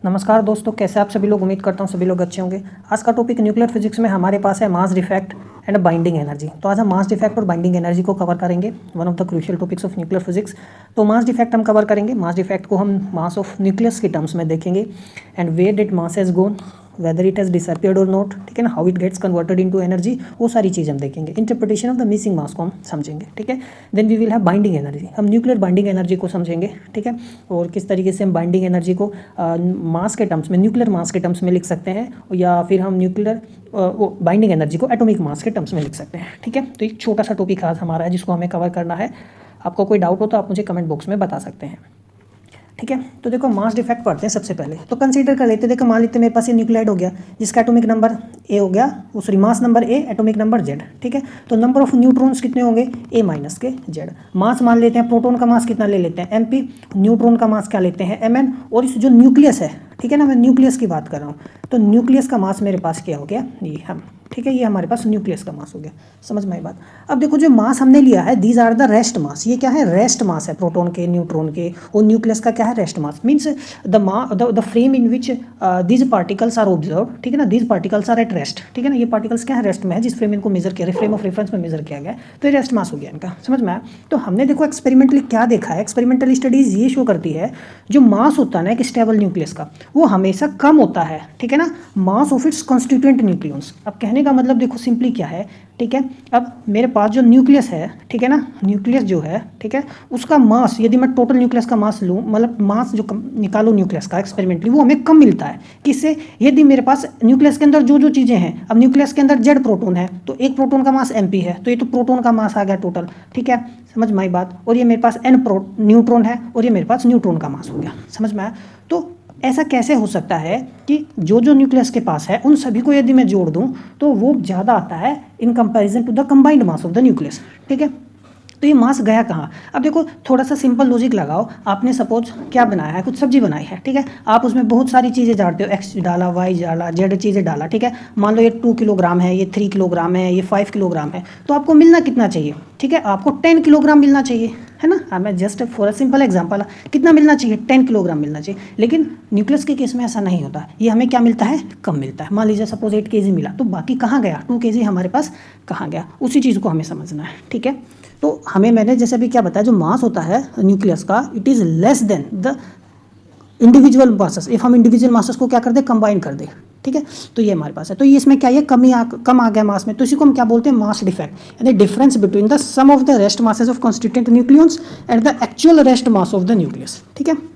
नमस्कार दोस्तों, कैसे आप सभी लोग। उम्मीद करता हूँ सभी लोग अच्छे होंगे। आज का टॉपिक न्यूक्लियर फिजिक्स में हमारे पास है mass defect and binding energy. तो आज हम मास डिफेक्ट और बाइंडिंग एनर्जी को कवर करेंगे, one of the crucial topics of nuclear physics. तो मास डिफेक्ट हम कवर करेंगे। मास डिफेक्ट को हम मास ऑफ न्यूक्लियस के टर्म्स में देखेंगे and where did mass has gone, whether it has disappeared और नॉट, ठीक है ना, how it gets converted into energy, वो सारी चीज़ हम देखेंगे। Interpretation of the missing mass को हम समझेंगे, ठीक है। Then we will have binding energy, हम न्यूक्लियर बाइंडिंग एनर्जी को समझेंगे, ठीक है, और किस तरीके से हम बाइंडिंग एनर्जी को मास के टर्म्स में, न्यूक्लियर मास के टर्म्स में लिख सकते हैं, या फिर हम न्यूक्लियर बाइंडिंग एनर्जी को एटॉमिक मास के टर्म्स में लिख सकते हैं, ठीक है। तो एक छोटा सा टॉपिक आज हमारा है जिसको हमें कवर करना है। आपको कोई डाउट हो तो आप मुझे कमेंट बॉक्स में बता सकते हैं, ठीक है। तो देखो मास डिफेक्ट पढ़ते हैं सबसे पहले। तो कंसीडर कर लेते हैं, देखो मान लेते हैं मेरे पास ये न्यूक्लियोटाइड हो गया जिसका एटॉमिक नंबर ए हो गया, sorry mass number A, atomic number Z, ठीक है। तो नंबर ऑफ न्यूट्रॉन्स कितने होंगे, ए माइनस के जेड। मास मान लेते हैं, प्रोटॉन का मास कितना ले लेते हैं, एम पी, न्यूट्रॉन का मास क्या लेते हैं, एम एन, और इस जो न्यूक्लियस है, ठीक है ना, मैं न्यूक्लियस की बात कर रहा हूँ, तो न्यूक्लियस का मास मेरे पास क्या हो गया, ये हम, ठीक है, ये हमारे पास न्यूक्लियस का मास हो गया। समझ में आई बात। अब देखो जो मास हमने लिया है, these are the rest mass, ये क्या है, रेस्ट मास है, प्रोटॉन के, न्यूट्रॉन के, और न्यूक्लियस का क्या है, rest mass. Means the frame in which these particles are observe, ठीक है ना, these particles are at rest, ठीक है ना, ये पार्टिकल्स क्या है, रेस्ट में है, जिस फ्रेम इनको मेजर किया, फ्रेम ऑफ रेफरेंस में मेजर किया गया, तो ये रेस्ट मास हो गया इनका। समझ में आया। तो हमने देखो एक्सपेरिमेंटली क्या देखा है, एक्सपेरिमेंटल स्टडीज ये शो करती है जो मास होता है ना एक स्टेबल न्यूक्लियस का, वो हमेशा कम होता है, ठीक है ना, mass of its constituent nucleons. अब कहने का मतलब देखो सिंपली क्या है, ठीक है। अब मेरे पास जो न्यूक्लियस है, ठीक है ना, न्यूक्लियस जो है, ठीक है, उसका मास, यदि मैं टोटल न्यूक्लियस का मास लूँ, मतलब मास जो निकालो न्यूक्लियस का एक्सपेरिमेंटली, वो हमें कम मिलता है। किससे, यदि मेरे पास न्यूक्लियस के अंदर जो जो चीज़ें हैं, अब न्यूक्लियस के अंदर जेड प्रोटॉन है, तो एक प्रोटॉन का मास एमपी है, तो ये तो प्रोटॉन का मास आ गया टोटल, ठीक है, समझ में आई बात। और ये मेरे पास एन न्यूट्रॉन है, और ये मेरे पास न्यूट्रॉन का मास हो गया। समझ में आया। तो ऐसा कैसे हो सकता है कि जो जो न्यूक्लियस के पास है उन सभी को यदि मैं जोड़ दूं तो वो ज़्यादा आता है in comparison to the combined mass of the nucleus, ठीक है। तो ये मास गया कहाँ। अब देखो थोड़ा सा सिंपल लॉजिक लगाओ। आपने सपोज क्या बनाया है, कुछ सब्जी बनाई है, ठीक है, आप उसमें बहुत सारी चीज़ें डालते हो, एक्स डाला, वाई डाला, जेड चीज़ें डाला, ठीक है। मान लो ये 2 किलोग्राम है, ये 3 किलोग्राम है, ये 5 किलोग्राम है, तो आपको मिलना कितना चाहिए, ठीक है, आपको 10 किलोग्राम मिलना चाहिए, है ना। हाँ, मैं just for a simple example, कितना मिलना चाहिए, 10 किलोग्राम मिलना चाहिए। लेकिन न्यूक्लियस के केस में ऐसा नहीं होता, ये हमें क्या मिलता है, कम मिलता है। मान लीजिए सपोज 8 kg मिला, तो बाकी कहाँ गया, 2 kg हमारे पास कहाँ गया, उसी चीज़ को हमें समझना है, ठीक है। तो हमें, मैंने जैसे अभी क्या बताया, जो मास होता है न्यूक्लियस का, it is less than the individual masses. If हम इंडिविजुअल मासेस को क्या कर दे, कंबाइन कर दे, ठीक है। तो ये हमारे पास है, तो ये इसमें क्या है, कम आ गया मास में, तो इसी को हम क्या बोलते हैं, मास डिफेक्ट, यानी difference between the sum of the rest masses of constituent nucleons and the actual rest mass of the nucleus, ठीक है।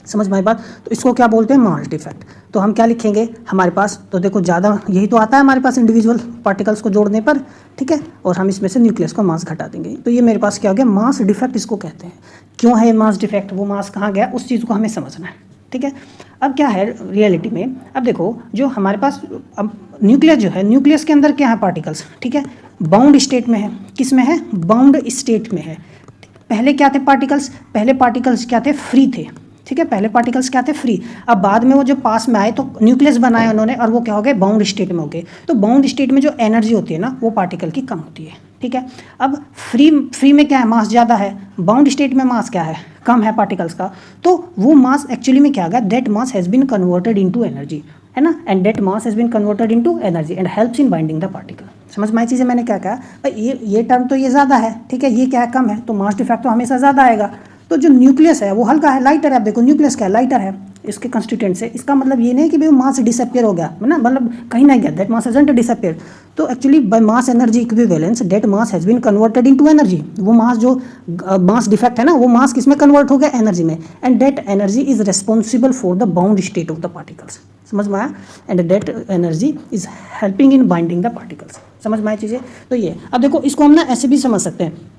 समझ में आई बात। तो इसको क्या बोलते हैं, मास डिफेक्ट। तो हम क्या लिखेंगे हमारे पास, तो देखो ज़्यादा यही तो आता है हमारे पास इंडिविजुअल पार्टिकल्स को जोड़ने पर, ठीक है, और हम इसमें से न्यूक्लियस का मास घटा देंगे, तो ये मेरे पास क्या हो गया, मास डिफेक्ट इसको कहते हैं। क्यों है मास डिफेक्ट, वो मास कहाँ गया, उस चीज़ को हमें समझना है, ठीक है। अब क्या है रियलिटी में, अब देखो जो हमारे पास अब न्यूक्लियस जो है, न्यूक्लियस के अंदर क्या है, पार्टिकल्स, ठीक है, बाउंड स्टेट में है। किस में है, बाउंड स्टेट में है। पहले क्या थे पार्टिकल्स, पहले पार्टिकल्स क्या थे, फ्री थे, ठीक है, पहले पार्टिकल्स क्या थे, फ्री। अब बाद में वो जो पास में आए तो न्यूक्लियस बनाया उन्होंने, और वो क्या हो गए, बाउंड स्टेट में हो गए। तो बाउंड स्टेट में जो एनर्जी होती है ना, वो पार्टिकल की कम होती है, ठीक है। अब फ्री में क्या है, मास ज़्यादा है, बाउंड स्टेट में मास क्या है, कम है पार्टिकल्स का। तो वो मास एक्चुअली में क्या आ गया, that mass has been converted into energy, है ना, and that mass has been converted into energy and helps in binding the particle. समझ में आई चीज़ें, मैंने क्या कहा भाई, ये टर्म तो ये ज़्यादा है, ठीक है, ये क्या है, कम है, तो मास डिफेक्ट तो हमेशा ज़्यादा आएगा। तो जो न्यूक्लियस है वो हल्का है, लाइटर है। आप देखो न्यूक्लियस क्या है, लाइटर है इसके कंस्टिट्यूएंट से। इसका मतलब ये नहीं कि भाई मास डिसअपियर हो गया, है ना, मतलब कहीं नहीं गया, दैट मास हैजंट डिसअपियर। तो actually by mass energy equivalence that mass has been converted into energy. वो मास जो मास डिफेक्ट है ना, वो मास किस में कन्वर्ट हो गया, एनर्जी में, and that energy is responsible for the bound state of the particles. समझ में आया, and that energy is helping in binding the particles. समझ में आई चीज़ें। तो ये अब देखो इसको हम ना ऐसे भी समझ सकते हैं,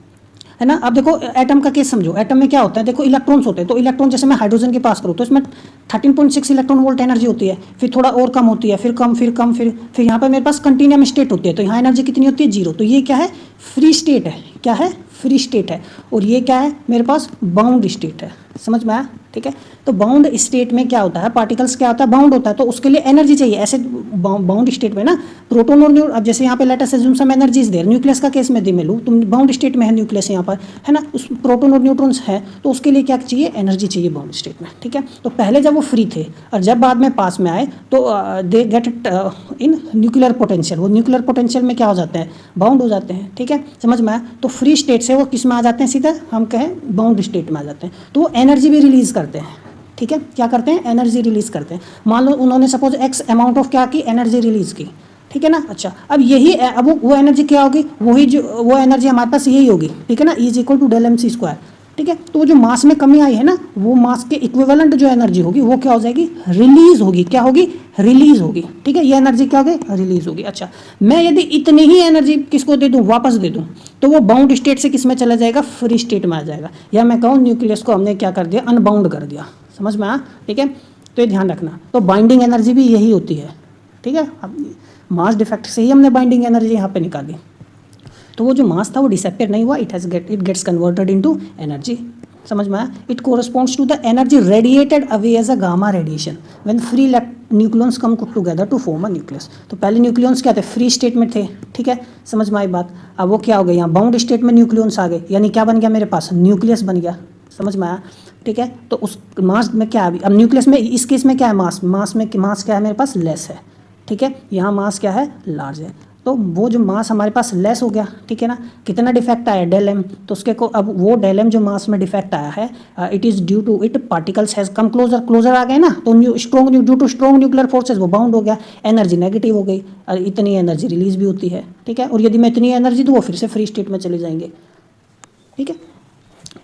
है ना। अब देखो एटम का केस समझो, एटम में क्या होता है, देखो इलेक्ट्रॉन्स होते हैं, तो इलेक्ट्रॉन जैसे मैं हाइड्रोजन के पास करूँ तो इसमें 13.6 इलेक्ट्रॉन वोल्ट एनर्जी होती है, फिर थोड़ा और कम होती है, फिर कम, फिर कम, फिर यहाँ पर मेरे पास कंटिन्यूम स्टेट होती है, तो यहाँ एनर्जी कितनी होती है, 0। तो ये क्या है, फ्री स्टेट है, क्या है, फ्री स्टेट है, और ये क्या है मेरे पास बाउंड स्टेट है। समझ में आया? ठीक है, तो बाउंड स्टेट में क्या होता है, पार्टिकल्स क्या होता है, बाउंड होता है, तो उसके लिए एनर्जी चाहिए। ऐसे बाउंड स्टेट में ना प्रोटोन और न्यूट्रॉन, अब जैसे यहाँ पे let us assume some energy is there, nucleus का केस में मैं लूँ, तुम बाउंड स्टेट में है न्यूक्लियस यहाँ पर, है ना, उस प्रोटोन और न्यूट्रॉन्स है, तो उसके लिए क्या चाहिए, एनर्जी चाहिए बाउंड स्टेट में। ठीक है, तो पहले जब वो फ्री थे और जब बाद में पास में आए तो they get in nuclear potential, वो न्यूक्लियर पोटेंशियल में क्या हो जाते हैं, बाउंड हो जाते हैं। ठीक है, समझ में आया? तो फ्री स्टेट से वो किस में आ जाते हैं, सीधे हम कहें बाउंड स्टेट में आ जाते हैं, तो वो एनर्जी भी रिलीज करते हैं। ठीक है, क्या करते हैं, एनर्जी रिलीज करते हैं। मान लो उन्होंने सपोज एक्स अमाउंट ऑफ क्या की, एनर्जी रिलीज की। ठीक है ना, अच्छा, अब यही अब वो एनर्जी क्या होगी, वही जो वो एनर्जी हमारे पास यही होगी। ठीक है ना, is equal to del m c square. ठीक है, तो जो मास में कमी आई है ना, वो मास के इक्विवेलेंट जो एनर्जी होगी वो क्या हो जाएगी, रिलीज होगी। क्या होगी, रिलीज होगी। ठीक है, ये एनर्जी क्या होगी, रिलीज होगी। अच्छा, मैं यदि इतनी ही एनर्जी किसको दे दूं, वापस दे दूं, तो वो बाउंड स्टेट से किस में चला जाएगा, फ्री स्टेट में आ जाएगा। या मैं कहूँ न्यूक्लियस को हमने क्या कर दिया, अनबाउंड कर दिया। समझ में आया? ठीक है, तो ये ध्यान रखना। तो बाइंडिंग एनर्जी भी यही होती है। ठीक है, अब मास डिफेक्ट से ही हमने बाइंडिंग एनर्जी यहाँ पे निकाली, तो वो जो मास था वो डिसअपियर नहीं हुआ, it gets converted into energy. समझ में आया? It corresponds to the energy radiated away as a gamma radiation when free nucleons come together to form a nucleus. तो पहले न्यूक्लियंस क्या थे, फ्री स्टेट में थे। ठीक है, समझ में आई बात? अब वो क्या हो गए, यहाँ बाउंड स्टेट में न्यूक्लियंस आ गए, यानी क्या बन गया मेरे पास, न्यूक्लियस बन गया। समझ में आया? ठीक है, तो उस मास में क्या है, अब न्यूक्लियस में इस केस में क्या है, मास में मास क्या है मेरे पास, लेस है। ठीक है, यहाँ मास क्या है, लार्ज है। तो वो जो मास हमारे पास लेस हो गया। ठीक है ना, कितना डिफेक्ट आया, डेल एम, तो उसके को अब वो डेल एम जो मास में डिफेक्ट आया है, it is due to it particles has come closer आ गए ना, तो due to strong nuclear forces वो बाउंड हो गया, एनर्जी नेगेटिव हो गई, और इतनी एनर्जी रिलीज भी होती है। ठीक है, और यदि मैं इतनी एनर्जी दूँ वो फिर से फ्री स्टेट में चले जाएंगे। ठीक है,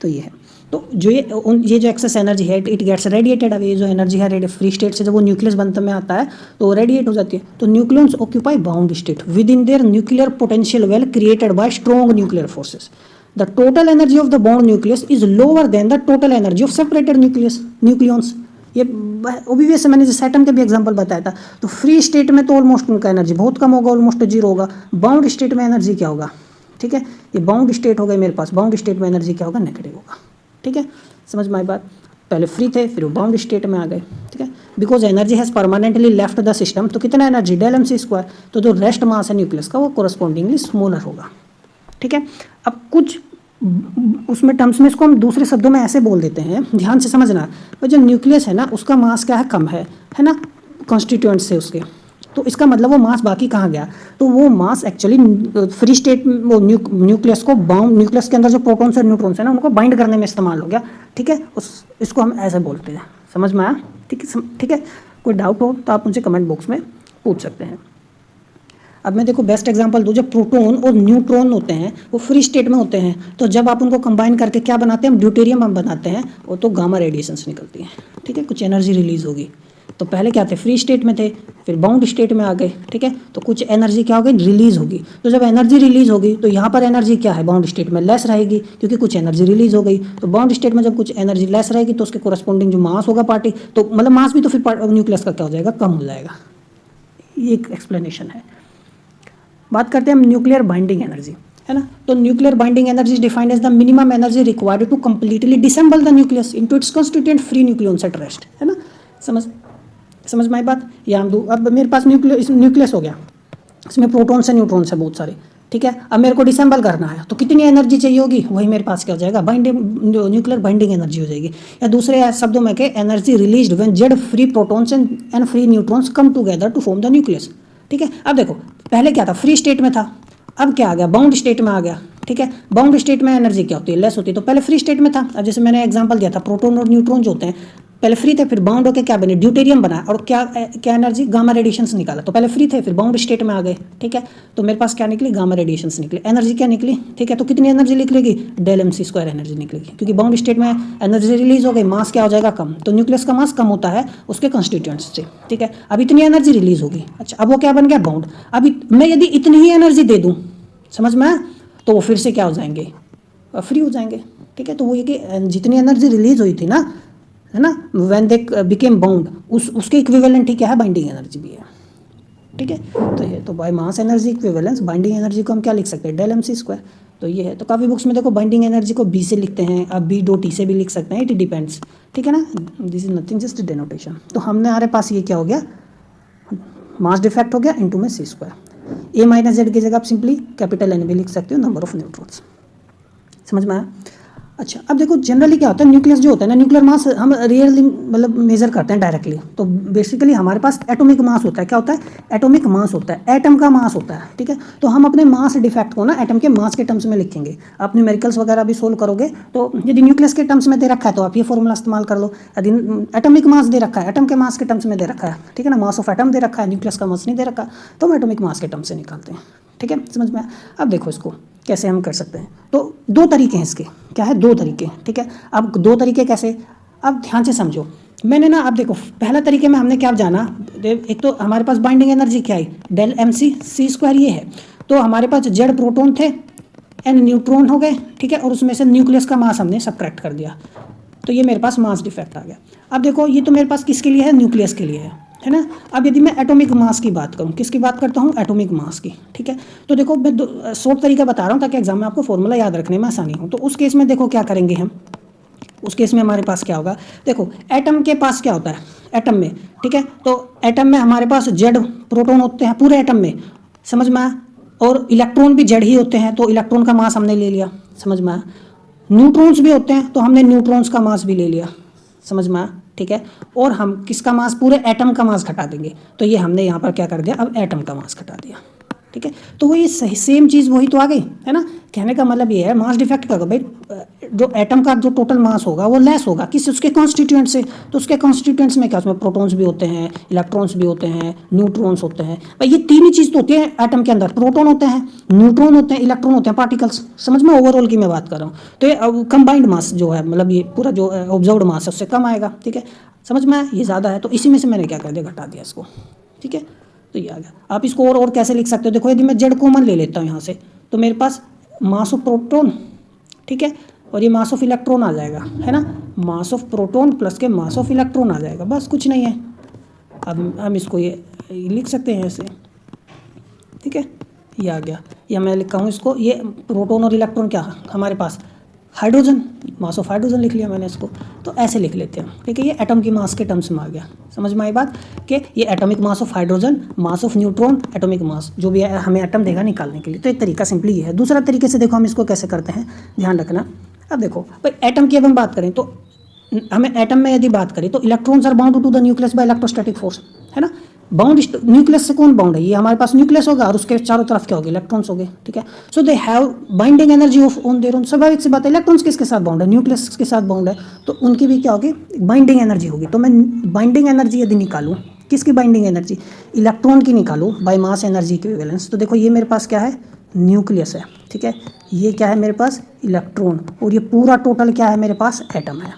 तो ये है, तो जो ये जो एक्सेस एनर्जी है इट गेट्स रेडिएटेड अवे, जो एनर्जी है फ्री स्टेट से जब वो न्यूक्लियस बनते में आता है तो वो रेडिएट हो जाती है। तो nucleons occupy bound state with in their nuclear potential well created by strong nuclear forces. The total energy of the bound nucleus is lower than the total energy of separated nucleons. ये ओबीवियस से मैंने जैसे atom के भी example बताया था, तो free state में तो ऑलमोस्ट उनका एनर्जी बहुत कम होगा, ऑलमोस्ट जीरो होगा। बाउंड स्टेट में एनर्जी क्या होगा, ठीक है, ये बाउंड स्टेट हो गई मेरे पास, बाउंड स्टेट में एनर्जी क्या होगा, नेगेटिव होगा। ठीक है, समझ में आई बात? पहले फ्री थे फिर वो बाउंड स्टेट में आ गए। ठीक है, because energy has permanently left the system, तो कितना energy, del m c square, तो जो रेस्ट मास है न्यूक्लियस का वो कोरस्पॉन्डिंगली स्मॉलर होगा। ठीक है, अब कुछ उसमें टर्म्स में इसको हम दूसरे शब्दों में ऐसे बोल देते हैं, ध्यान से समझना। तो जो न्यूक्लियस है ना उसका मास क्या है, कम है ना, कॉन्स्टिट्यूएंट से उसके, तो इसका मतलब वो मास बाकी कहाँ गया, तो वो मास एक्चुअली फ्री स्टेट वो न्यूक्लियस को बाउंड, न्यूक्लियस के अंदर जो प्रोटॉन्स और न्यूट्रॉन्स है ना उनको बाइंड करने में इस्तेमाल हो गया। ठीक है, इसको हम ऐसे बोलते हैं। समझ में आया? ठीक है, कोई डाउट हो तो आप मुझे कमेंट बॉक्स में पूछ सकते हैं। अब मैं देखो बेस्ट एग्जांपल दूँ, जब प्रोटॉन और न्यूट्रॉन होते हैं वो फ्री स्टेट में होते हैं, तो जब आप उनको कंबाइन करके क्या बनाते हैं, हम ड्यूटेरियम हम बनाते हैं, वो तो गामा रेडिएशंस निकलती हैं। ठीक है, कुछ एनर्जी रिलीज होगी। तो पहले क्या थे, फ्री स्टेट में थे, फिर बाउंड स्टेट में आ गए। ठीक है, तो कुछ एनर्जी क्या होगी, रिलीज होगी। तो जब एनर्जी रिलीज होगी तो यहाँ पर एनर्जी क्या है, बाउंड स्टेट में लेस रहेगी, क्योंकि कुछ एनर्जी रिलीज हो गई। तो बाउंड स्टेट में जब कुछ एनर्जी लेस रहेगी तो उसके कोरस्पॉन्डिंग जो मास होगा पार्टी, तो मतलब मास भी तो फिर न्यूक्लियस का क्या हो जाएगा, कम हो जाएगा। ये एक एक्सप्लेनेशन है। बात करते हैं हम न्यूक्लियर बाइंडिंग एनर्जी, है ना। तो nuclear binding energy is defined as the minimum energy required to completely disassemble the nucleus into its constituent free nucleons at rest, है ना। समझ में आई बात? या हम अब मेरे पास न्यूक्लियस हो गया, इसमें प्रोटॉन्स है न्यूट्रॉन्स है बहुत सारे। ठीक है, अब मेरे को डिसेंबल करना है तो कितनी एनर्जी चाहिए होगी, वही मेरे पास क्या हो जाएगा, बाइंडिंग न्यूक्लियर बाइंडिंग एनर्जी हो जाएगी। या दूसरे शब्दों में के energy released when Z free protons and free neutrons come together to form the nucleus. ठीक है, अब देखो पहले क्या था, फ्री स्टेट में था, अब क्या आ गया, बाउंड स्टेट में आ गया। ठीक है, बाउंड स्टेट में एनर्जी क्या होती है, लेस होती है। तो पहले फ्री स्टेट में था, अब जैसे मैंने एग्जांपल दिया था, प्रोटॉन और न्यूट्रॉन जो होते हैं पहले फ्री थे, फिर बाउंड होकर क्या बने, ड्यूटेरियम बना, और क्या एनर्जी, गामा रेडिएशंस निकाला। तो पहले फ्री थे फिर बाउंड स्टेट में आ गए। ठीक है, तो मेरे पास क्या निकली, गामा रेडिएशंस निकली, एनर्जी क्या निकली। ठीक है, तो कितनी एनर्जी निकलेगी, del m c square energy निकलेगी, क्योंकि बाउंड स्टेट में एनर्जी रिलीज हो गई, मास क्या हो जाएगा, कम। तो न्यूक्लियस का मास कम होता है उसके कंस्टिट्यूएंट्स से। ठीक है, अब इतनी एनर्जी रिलीज होगी। अच्छा, अब वो क्या बन गया, बाउंड। अब मैं यदि इतनी ही एनर्जी दे दूँ, समझ में, तो वो फिर से क्या हो जाएंगे, फ्री हो जाएंगे। ठीक है, तो वो ये कि जितनी एनर्जी रिलीज हुई थी ना, है ना, व्हेन दे बिकेम बाउंड, उसके इक्विवेलेंट ही क्या है, बाइंडिंग एनर्जी भी है। ठीक है। तो ये तो bye mass energy equivalence binding energy को हम क्या लिख सकते हैं, डेल mc²। तो ये है। तो काफ़ी बुक्स में देखो बाइंडिंग एनर्जी को बी से लिखते हैं, अब बी डॉट टी से भी लिख सकते हैं, इट डिपेंड्स, ठीक है ना। This is nothing just denotation. तो हमने हमारे पास ये क्या हो गया, मास डिफेक्ट हो गया इनटू में c²। ए माइनस जेड की जगह आप सिंपली कैपिटल एन भी लिख सकते हो, नंबर ऑफ न्यूट्रॉन्स। समझ में आया। अच्छा, अब देखो जनरली क्या होता है, न्यूक्लियस जो होता है ना, न्यूक्लियर मास हम रियली मतलब मेजर करते हैं डायरेक्टली। तो बेसिकली हमारे पास एटॉमिक मास होता है। क्या होता है, एटॉमिक मास होता है, एटम का मास होता है, ठीक है। तो हम अपने मास डिफेक्ट को ना एटम के मास के टर्म्स में लिखेंगे। आप न्यूमेरिकल्स वगैरह भी सोल्व करोगे तो यदि न्यूक्लियस के टर्म्स में दे रखा है तो आप ये फॉर्मूला इस्तेमाल कर लो। यदि एटॉमिक मास दे रखा है, एटम के मास के टर्म्स में दे रखा है, ठीक है ना, मास ऑफ एटम दे रखा है, न्यूक्लियस का मास नहीं दे रखा, तो हम एटॉमिक मास के टर्म्स से निकालते हैं, ठीक है। समझ में। अब देखो इसको कैसे हम कर सकते हैं। तो दो तरीके हैं इसके, क्या है, दो तरीके, ठीक है। अब दो तरीके कैसे, अब ध्यान से समझो। मैंने ना, अब देखो पहला तरीके में हमने क्या जाना, एक तो हमारे पास बाइंडिंग एनर्जी क्या है, डेल mc² ये है। तो हमारे पास जेड प्रोटॉन थे, एन न्यूट्रॉन हो गए, ठीक है, और उसमें से न्यूक्लियस का मास हमने सबट्रैक्ट कर दिया, तो ये मेरे पास मास डिफेक्ट आ गया। अब देखो ये तो मेरे पास किसके लिए है, न्यूक्लियस के लिए है ना। अब यदि मैं एटॉमिक मास की बात करूं, किसकी बात करता हूं, एटॉमिक मास की, ठीक है। तो देखो मैं शॉर्ट तरीका बता रहा हूं ताकि एग्जाम में आपको फॉर्मूला याद रखने में आसानी हो। तो उस केस में देखो क्या करेंगे हम, उस केस में हमारे पास क्या होगा, देखो एटम के पास क्या होता है, एटम में, ठीक है। तो एटम में हमारे पास जेड प्रोटॉन होते हैं पूरे एटम में, समझ में आया, और इलेक्ट्रॉन भी जेड ही होते हैं, तो इलेक्ट्रॉन का मास हमने ले लिया, समझ में आया। न्यूट्रॉन्स भी होते हैं तो हमने न्यूट्रॉन्स का मास भी ले लिया, समझ में आया, ठीक है। और हम किसका मास, पूरे एटम का मास घटा देंगे, तो ये हमने यहाँ पर क्या कर दिया, अब एटम का मास घटा दिया, ठीक है। तो वो ये सही सेम चीज़ वही तो आ गई है ना। कहने का मतलब ये है, मास डिफेक्ट का भाई जो एटम का जो टोटल मास होगा वो लेस होगा किस, उसके कॉन्स्टिट्यूएंट से। तो उसके कॉन्स्टिट्यूएंट्स में क्या, उसमें प्रोटॉन्स भी होते हैं, इलेक्ट्रॉन्स भी होते हैं, न्यूट्रॉन्स होते हैं। भाई ये तीन ही चीज़ तो होती है एटम के अंदर, प्रोटॉन होते हैं, न्यूट्रॉन होते हैं, इलेक्ट्रॉन होते हैं, पार्टिकल्स। समझ में, ओवरऑल की मैं बात कर रहा हूँ। तो ये कंबाइंड मास जो है, मतलब ये पूरा जो ऑब्जर्व्ड मास है उससे कम आएगा, ठीक है। समझ में आया, ये ज़्यादा है तो इसी में से मैंने क्या कर दिया, घटा दिया इसको, ठीक है। तो ये आ गया। आप इसको और कैसे लिख सकते हो, देखो यदि मैं जेड कॉमन ले लेता हूँ यहाँ से, तो मेरे पास मास ऑफ प्रोटॉन, ठीक है, और ये मास ऑफ इलेक्ट्रॉन आ जाएगा, है ना। मास ऑफ प्रोटॉन प्लस के मास ऑफ इलेक्ट्रॉन आ जाएगा, बस कुछ नहीं है। अब हम इसको ये लिख सकते हैं ऐसे, ठीक है, ये आ गया। या मैं लिखा हूँ इसको, ये प्रोटॉन और इलेक्ट्रॉन क्या हमारे पास, हाइड्रोजन, मास ऑफ हाइड्रोजन लिख लिया मैंने इसको। तो ऐसे लिख लेते हैं, ठीक है। ये एटम की मास के टर्म्स में आ गया, समझ में आई बात, कि ये atomic mass of hydrogen, mass of neutron, atomic mass जो भी है हमें एटम देगा निकालने के लिए। तो एक तरीका सिंपली ये है। दूसरा तरीके से देखो हम इसको कैसे करते हैं, ध्यान रखना। अब देखो भाई एटम की अब हम बात करें तो हमें एटम में यदि बात करें तो electrons are bound to the nucleus by electrostatic force, है ना। बाउंड न्यूक्लियस से कौन बाउंड है, ये हमारे पास न्यूक्लियस होगा और उसके चारों तरफ क्या होगा, इलेक्ट्रॉन्स होंगे, ठीक है। So they have binding energy of on their own. स्वाभाविक सी बात है, इलेक्ट्रॉन्स किसके साथ बाउंड है, न्यूक्लियस के साथ बाउंड है, तो उनकी भी क्या होगी, बाइंडिंग एनर्जी होगी। तो मैं बाइंडिंग एनर्जी यदि निकालूँ, किसकी बाइंडिंग एनर्जी, इलेक्ट्रॉन की निकालूँ बाय मास एनर्जी इक्विवेलेंस, तो देखो ये मेरे पास क्या है, न्यूक्लियस है, ठीक है। ये क्या है मेरे पास, इलेक्ट्रॉन, और ये पूरा टोटल क्या है मेरे पास, एटम है,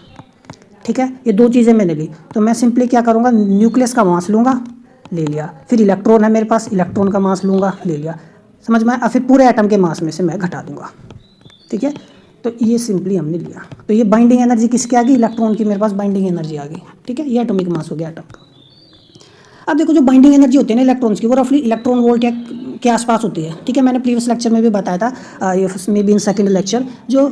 ठीक है। ये दो चीज़ें मैंने ली, तो मैं सिंपली क्या करूँगा, न्यूक्लियस का मास लूँगा, ले लिया, फिर इलेक्ट्रॉन है मेरे पास, इलेक्ट्रॉन का मास लूँगा, ले लिया, समझ में आया। फिर पूरे एटम के मास में से मैं घटा दूंगा, ठीक है। तो ये सिंपली हमने लिया। तो ये बाइंडिंग एनर्जी किसकी आ गई, इलेक्ट्रॉन की मेरे पास बाइंडिंग एनर्जी आ गई, ठीक है। ये एटॉमिक मास हो गया एटम का। अब देखो जो बाइंडिंग एनर्जी होती है ना इलेक्ट्रॉन्स की, वो रफली इलेक्ट्रॉन वोल्ट के आसपास होती है, ठीक है। मैंने प्रीवियस लेक्चर में भी बताया था, ये may be in second lecture, जो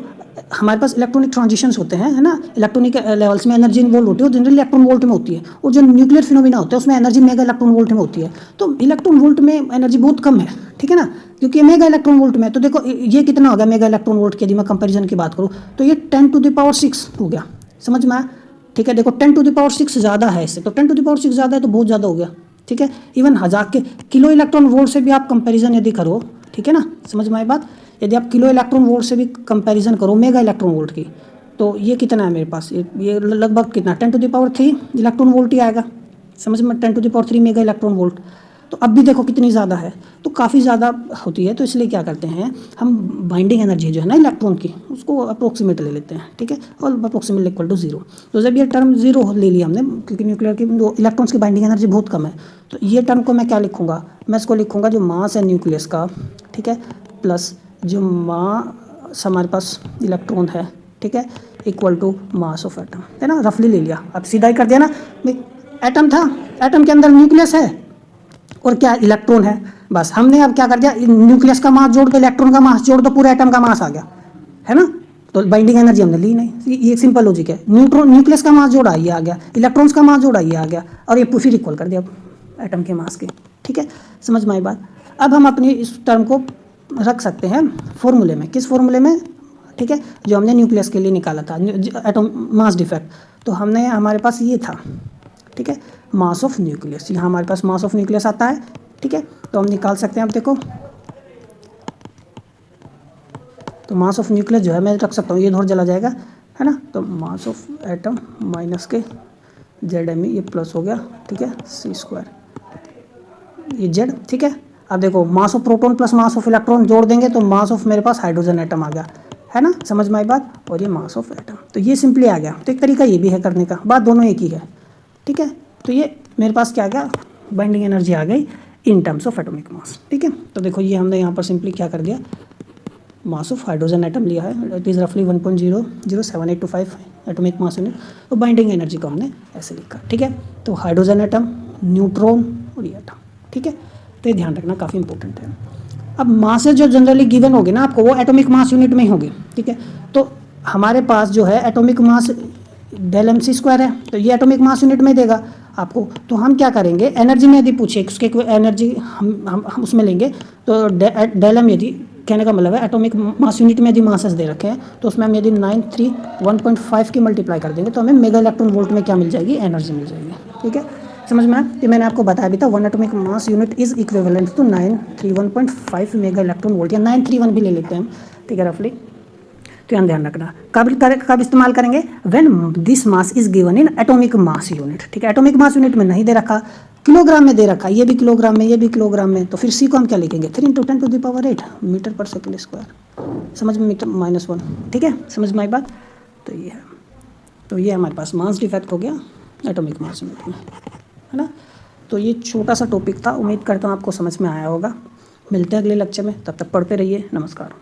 हमारे पास इलेक्ट्रॉनिक ट्रांजिशंस होते हैं, है ना, इलेक्ट्रॉनिक लेवल्स में एनर्जी इन्वॉल्व होती है, जनरली इलेक्ट्रॉन वोल्ट में होती है। और जो न्यूक्लियर फिनोमिना होता है उसमें एनर्जी मेगा इलेक्ट्रॉन वोल्ट में होती है। तो इलेक्ट्रॉन वोल्ट में एनर्जी बहुत कम है, ठीक है ना, क्योंकि मेगा इलेक्ट्रॉन वोल्ट में। तो देखो ये कितना हो गया मेगा इलेक्ट्रॉन वोल्ट की, यदि मैं कंपेरिजन की बात करूँ तो ये 10⁶ हो गया, समझ में आया, ठीक है। देखो 10⁶ ज़्यादा है इससे, तो 10⁶ ज़्यादा है तो बहुत ज़्यादा हो गया, ठीक है। इवन 1000 के किलो इलेक्ट्रॉन वोल्ट से भी आप कंपैरिजन यदि करो, ठीक है ना, समझ में आई बात। यदि आप किलो इलेक्ट्रॉन वोल्ट से भी कंपैरिजन करो मेगा इलेक्ट्रॉन वोल्ट की, तो ये कितना है मेरे पास, ये लगभग कितना 10⁻³ इलेक्ट्रॉन वोल्ट ही आएगा, समझ में, 10⁻³ मेगा इलेक्ट्रॉन वोल्ट। तो अब भी देखो कितनी ज़्यादा है, तो काफ़ी ज़्यादा होती है। तो इसलिए क्या करते हैं हम, बाइंडिंग एनर्जी जो है ना इलेक्ट्रॉन की, उसको अप्रोक्सीमेट ले लेते हैं, ठीक है, और अप्रोक्सीमेट इक्वल टू 0। तो जब ये टर्म 0 ले लिया हमने, क्योंकि न्यूक्लियर की इलेक्ट्रॉन्स की बाइंडिंग एनर्जी बहुत कम है, तो ये टर्म को मैं क्या लिखूंगा, मैं इसको लिखूंगा जो मास है न्यूक्लियस का, ठीक है, प्लस जो मास हमारे पास इलेक्ट्रॉन है, ठीक है, equal to mass of atom, है ना। रफली ले लिया, अब सीधा ही कर दिया ना, एटम था, एटम के अंदर न्यूक्लियस है, और क्या इलेक्ट्रॉन है। बस हमने अब क्या कर दिया, न्यूक्लियस का मास जोड़ दो, इलेक्ट्रॉन का मास जोड़ दो, पूरे एटम का मास आ गया, है ना। तो बाइंडिंग एनर्जी हमने ली नहीं, ये सिंपल लॉजिक है। न्यूक्लियस का मास जोड़ा, ये आ गया, इलेक्ट्रॉन्स का मास जोड़ा, ये आ गया, और ये फिर इक्वल कर दिया एटम के मास के। ठीक है, समझ में आई बात। अब हम अपनी इस टर्म को रख सकते हैं फॉर्मूले में। किस फॉर्मूले में? ठीक है, जो हमने न्यूक्लियस के लिए निकाला था, एटम मास डिफेक्ट। तो हमने हमारे पास ये था, ठीक है, मास ऑफ न्यूक्लियस। यहाँ हमारे पास मास ऑफ न्यूक्लियस आता है। ठीक है, तो हम निकाल सकते हैं। अब देखो, तो मास ऑफ न्यूक्लियस जो है मैं रख सकता हूँ, ये इधर चला जाएगा, है ना। तो मास ऑफ एटम माइनस के ZMe, ये प्लस हो गया, ठीक है, C², ये Z। ठीक है, अब देखो mass of proton plus mass of electron जोड़ देंगे तो मास ऑफ मेरे पास हाइड्रोजन एटम आ गया, है ना। समझ में आई बात। और ये मास ऑफ एटम, तो ये सिंपली आ गया। तो एक तरीका ये भी है करने का, बात दोनों एक ही है। ठीक है, तो ये मेरे पास क्या आ गया, बाइंडिंग एनर्जी आ गई in terms of atomic mass. ठीक है, तो देखो ये हमने यहाँ पर सिंपली क्या कर दिया, मास ऑफ हाइड्रोजन एटम लिया है, इट इज़ रफली 1.007825 एटॉमिक मास यूनिट। तो बाइंडिंग एनर्जी को हमने ऐसे लिखा। ठीक है, तो हाइड्रोजन एटम, न्यूट्रॉन और ये एटम। ठीक है, तो ये ध्यान रखना, काफ़ी इंपॉर्टेंट है। अब मासेस जो जनरली गिवन होगी ना आपको, वो एटॉमिक मास यूनिट में ही होगी। ठीक है, तो हमारे पास जो है एटॉमिक मास Δmc² है, तो ये एटॉमिक मास यूनिट में देगा आपको। तो हम क्या करेंगे, एनर्जी में यदि पूछे उसके एनर्जी हम उसमें लेंगे, तो ΔM, यदि कहने का मतलब है एटॉमिक मास यूनिट में यदि मासेस दे रखे हैं, तो उसमें हम यदि 931.5 की मल्टीप्लाई कर देंगे तो हमें मेगा इलेक्ट्रॉन वोल्ट में क्या मिल जाएगी, एनर्जी मिल जाएगी। ठीक है, समझ में आया। ये मैंने आपको बताया भी था, 1 atomic mass unit is equivalent to 931.5 mega electron volt, या 931 भी ले लेते हैं हम। ठीक है, रफली। तो ध्यान रखना, कब इस्तेमाल करेंगे, when this mass is given in atomic mass unit. ठीक है, एटॉमिक मास यूनिट में नहीं दे रखा, किलोग्राम में दे रखा, ये भी किलोग्राम में, ये भी किलोग्राम में, तो फिर C को हम क्या लिखेंगे, 3 × 10⁸ मीटर पर सेकेंड स्क्वायर। समझ में, मीटर -1। ठीक है, समझ में आई बात। तो ये है, तो ये हमारे पास मास डिफेक्ट हो गया एटॉमिक मास यूनिट में, है ना। तो ये छोटा सा टॉपिक था, उम्मीद करता हूँ आपको समझ में आया होगा। मिलते हैं अगले लेक्चर में, तब तक पढ़ते रहिए। नमस्कार।